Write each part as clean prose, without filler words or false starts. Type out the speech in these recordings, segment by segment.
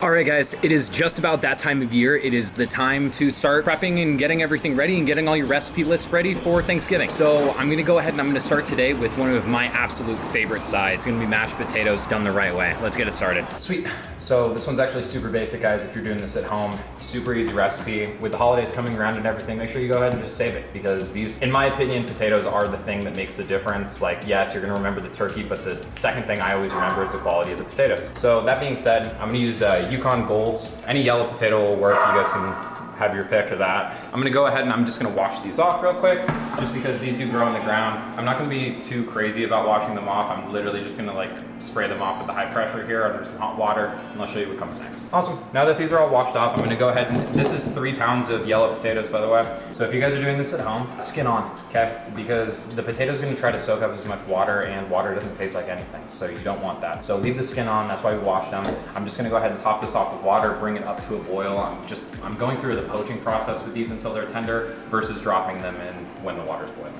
All right, guys, it is just about that time of year. It is the time to start prepping and getting everything ready and getting all your recipe lists ready for Thanksgiving. So I'm gonna go ahead and I'm gonna start today with one of my absolute favorite sides. It's gonna be mashed potatoes done the right way. Let's get it started. Sweet. So this one's actually super basic, guys, if you're doing this at home. Super easy recipe. With the holidays coming around and everything, make sure you go ahead and just save it, because these, in my opinion, potatoes are the thing that makes the difference. Like, yes, you're gonna remember the turkey, but the second thing I always remember is the quality of the potatoes. So that being said, I'm gonna use Yukon Golds. Any yellow potato will work. You guys can have your pick of that. I'm gonna go ahead and I'm just gonna wash these off real quick, just because these do grow on the ground. I'm not gonna be too crazy about washing them off. I'm literally just gonna like spray them off with the high pressure here under some hot water, and I'll show you what comes next. Awesome. Now that these are all washed off, I'm gonna go ahead and, this is 3 pounds of yellow potatoes, by the way. So if you guys are doing this at home, skin on, okay? Because the potato's gonna try to soak up as much water, and water doesn't taste like anything, so you don't want that. So leave the skin on, that's why we wash them. I'm just gonna go ahead and top this off with water, bring it up to a boil. I'm going through the poaching process with these until they're tender versus dropping them in when the water's boiling.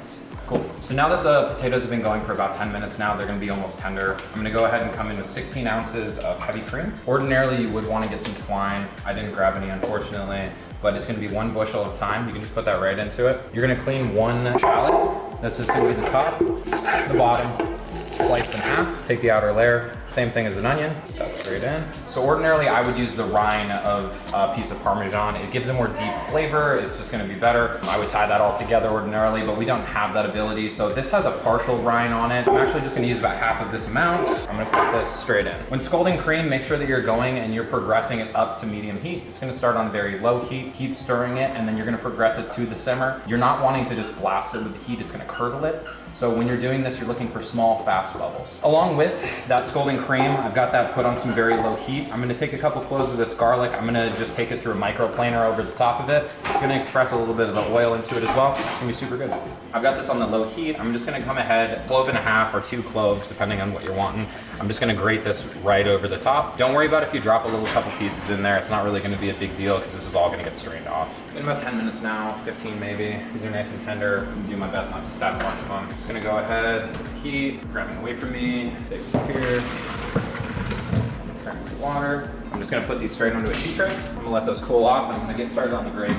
Cool. So now that the potatoes have been going for about 10 minutes now, they're gonna be almost tender. I'm gonna go ahead and come in with 16 ounces of heavy cream. Ordinarily, you would wanna get some twine. I didn't grab any, unfortunately, but it's gonna be 1 bushel of thyme. You can just put that right into it. You're gonna clean 1 shallot. That's just gonna be the top, the bottom, sliced in half. Take the outer layer. Same thing as an onion, that straight in. So ordinarily I would use the rind of a piece of Parmesan. It gives a more deep flavor. It's just gonna be better. I would tie that all together ordinarily, but we don't have that ability. So this has a partial rind on it. I'm actually just gonna use about half of this amount. I'm gonna put this straight in. When scalding cream, make sure that you're going and you're progressing it up to medium heat. It's gonna start on very low heat, keep stirring it, and then you're gonna progress it to the simmer. You're not wanting to just blast it with the heat, it's gonna curdle it. So when you're doing this, you're looking for small, fast bubbles. Along with that scalding cream, I've got that put on some very low heat. I'm gonna take a couple cloves of this garlic. I'm gonna just take it through a microplaner over the top of it. It's gonna express a little bit of the oil into it as well. It's gonna be super good. I've got this on the low heat. I'm just gonna come ahead, 1.5 or 2 cloves, depending on what you're wanting. I'm just gonna grate this right over the top. Don't worry about if you drop a little couple pieces in there. It's not really gonna be a big deal, because this is all gonna get strained off. Been about 10 minutes now, 15 maybe. These are nice and tender. I'm gonna do my best not to stab a bunch of them. Just gonna go ahead, heat, grabbing away from me, take it here. Turn it to water. I'm just gonna put these straight onto a sheet tray. I'm gonna let those cool off, and I'm gonna get started on the gravy.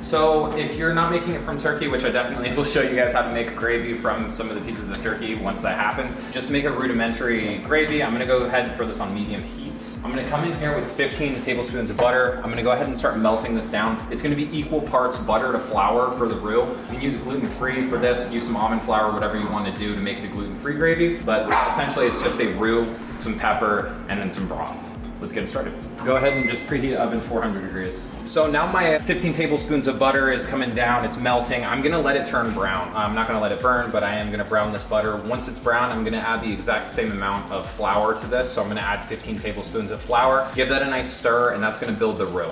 So if you're not making it from turkey, which I definitely will show you guys how to make a gravy from some of the pieces of turkey once that happens, just make a rudimentary gravy. I'm gonna go ahead and throw this on medium heat. I'm gonna come in here with 15 tablespoons of butter. I'm gonna go ahead and start melting this down. It's gonna be equal parts butter to flour for the roux. You can use gluten-free for this, use some almond flour, whatever you want to do to make it a gluten-free gravy. But essentially it's just a roux, some pepper, and then some broth. Let's get started. Go ahead and just preheat the oven 400 degrees. So now my 15 tablespoons of butter is coming down, it's melting. I'm gonna let it turn brown. I'm not gonna let it burn, but I am gonna brown this butter. Once it's brown, I'm gonna add the exact same amount of flour to this. So I'm gonna add 15 tablespoons of flour, give that a nice stir, and that's gonna build the roux.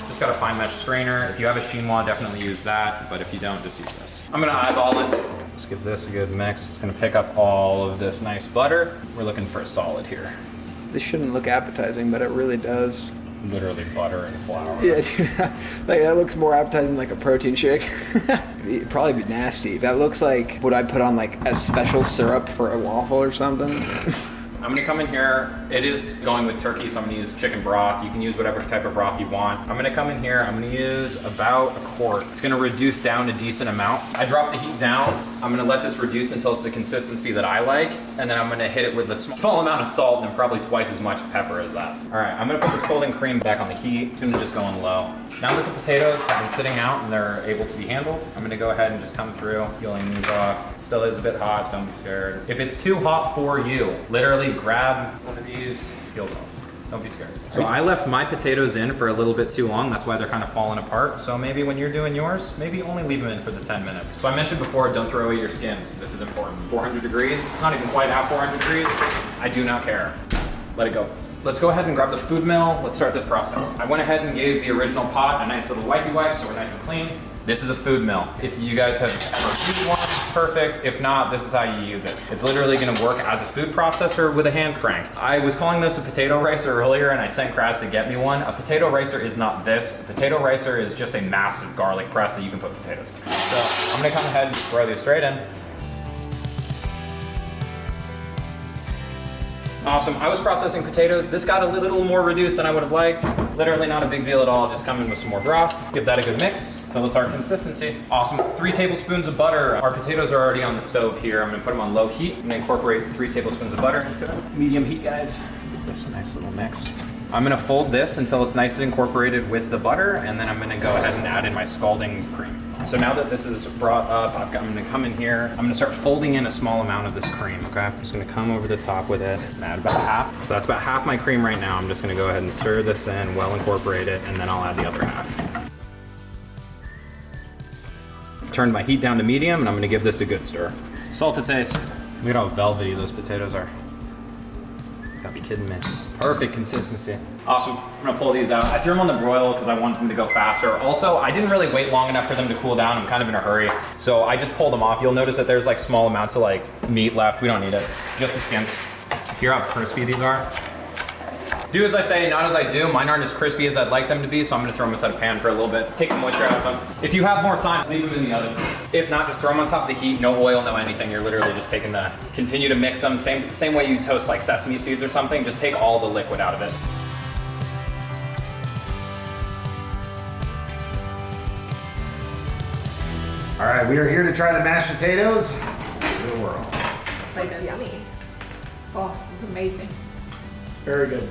Just got a fine mesh strainer. If you have a chinois, definitely use that, but if you don't, just use this. I'm gonna eyeball it. Let's give this a good mix. It's gonna pick up all of this nice butter. We're looking for a solid here. This shouldn't look appetizing, but it really does. Literally butter and flour. Yeah, dude, like that looks more appetizing like a protein shake. It'd probably be nasty. That looks like what I put on like a special syrup for a waffle or something. I'm gonna come in here. It is going with turkey, so I'm gonna use chicken broth. You can use whatever type of broth you want. I'm gonna come in here, I'm gonna use about a quart. It's gonna reduce down a decent amount. I drop the heat down. I'm gonna let this reduce until it's the consistency that I like, and then I'm gonna hit it with a small amount of salt and probably twice as much pepper as that. All right, I'm gonna put the scalding cream back on the heat. It's gonna just go on low. Now that the potatoes have been sitting out and they're able to be handled, I'm gonna go ahead and just come through, peeling these off. It still is a bit hot, don't be scared. If it's too hot for you, literally grab one of these, peel it off. Don't be scared. So I left my potatoes in for a little bit too long. That's why they're kind of falling apart. So maybe when you're doing yours, maybe only leave them in for the 10 minutes. So I mentioned before, don't throw away your skins. This is important. 400 degrees. It's not even quite at 400 degrees. I do not care. Let it go. Let's go ahead and grab the food mill. Let's start this process. I went ahead and gave the original pot a nice little wipey wipe so we're nice and clean. This is a food mill. If you guys have ever used one, perfect. If not, this is how you use it. It's literally gonna work as a food processor with a hand crank. I was calling this a potato ricer earlier and I sent Kraz to get me one. A potato ricer is not this. A potato ricer is just a massive garlic press that you can put potatoes in. So I'm gonna come ahead and throw these straight in. Awesome. I was processing potatoes. This got a little more reduced than I would have liked. Literally not a big deal at all. Just come in with some more broth. Give that a good mix until it's our consistency. Awesome. 3 tablespoons of butter. Our potatoes are already on the stove here. I'm gonna put them on low heat. I'm gonna incorporate 3 tablespoons of butter into it. Medium heat, guys. There's a nice little mix. I'm gonna fold this until it's nice and incorporated with the butter, and then I'm gonna go ahead and add in my scalding cream. So now that this is brought up, I'm gonna come in here. I'm gonna start folding in a small amount of this cream, okay? I'm just gonna come over the top with it and add about half. So that's about half my cream right now. I'm just gonna go ahead and stir this in, well incorporate it, and then I'll add the other half. Turned my heat down to medium, and I'm gonna give this a good stir. Salt to taste. Look at how velvety those potatoes are. Gotta be kidding me. Perfect consistency. Awesome. I'm gonna pull these out. I threw them on the broil because I want them to go faster. Also, I didn't really wait long enough for them to cool down. I'm kind of in a hurry. So I just pulled them off. You'll notice that there's like small amounts of like meat left. We don't need it. Just the skins. Hear how crispy these are? Do as I say, not as I do. Mine aren't as crispy as I'd like them to be, so I'm gonna throw them inside a pan for a little bit. Take the moisture out of them. If you have more time, leave them in the oven. If not, just throw them on top of the heat. No oil, no anything. You're literally just taking the, continue to mix them. Same way you toast like sesame seeds or something. Just take all the liquid out of it. All right, we are here to try the mashed potatoes. Let's give it a whirl. It's like yummy. Oh, it's amazing. Very good.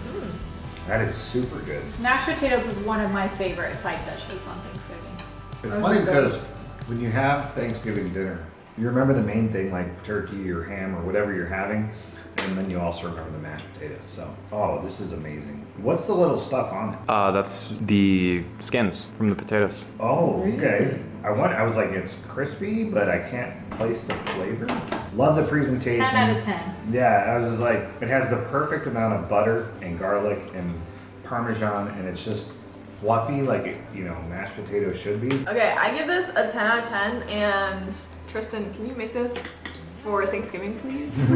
That is super good. Mashed potatoes is one of my favorite side dishes on Thanksgiving. It's funny because when you have Thanksgiving dinner, you remember the main thing like turkey or ham or whatever you're having, and then you also remember the mashed potatoes. So, oh, this is amazing. What's the little stuff on it? That's the skins from the potatoes. Oh, okay. I was like, it's crispy, but I can't place the flavor. Love the presentation. 10 out of 10. Yeah, I was just like, it has the perfect amount of butter and garlic and Parmesan, and it's just fluffy like it, mashed potatoes should be. Okay, I give this a 10 out of 10, and Tristan, can you make this for Thanksgiving, please?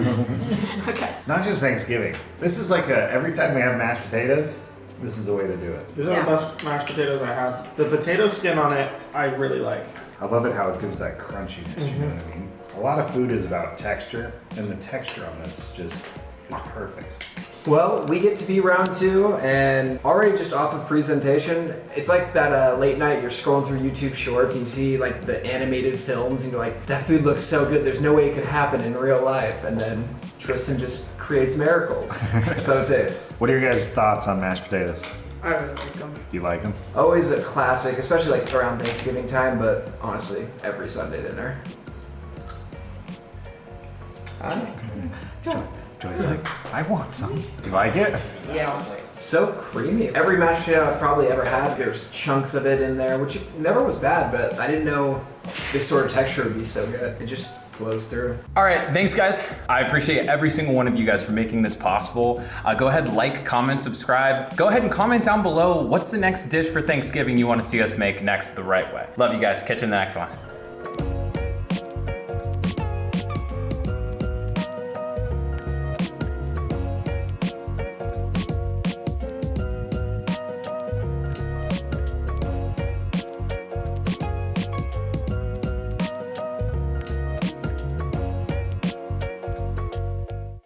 Okay. Not just Thanksgiving. This is like every time we have mashed potatoes, this is the way to do it. These are the best mashed potatoes I have. The potato skin on it, I really like. I love it how it gives that crunchiness, you know what I mean? A lot of food is about texture, and the texture on this is perfect. Well, we get to be round 2, and already just off of presentation, it's like that late night you're scrolling through YouTube Shorts and you see like the animated films and you're like, that food looks so good, there's no way it could happen in real life. And then Tristan just creates miracles. So it tastes. What are your guys' thoughts on mashed potatoes? I really like them. You like them? Always a classic, especially like around Thanksgiving time, but honestly, every Sunday dinner. Joy's like, I want some. You like it? Yeah. So creamy. Every mashed potato I've probably ever had, there's chunks of it in there, which never was bad, but I didn't know this sort of texture would be so good. It just flows through. All right, thanks guys. I appreciate every single one of you guys for making this possible. Go ahead, like, comment, subscribe. Go ahead and comment down below what's the next dish for Thanksgiving you want to see us make next the right way. Love you guys. Catch you in the next one.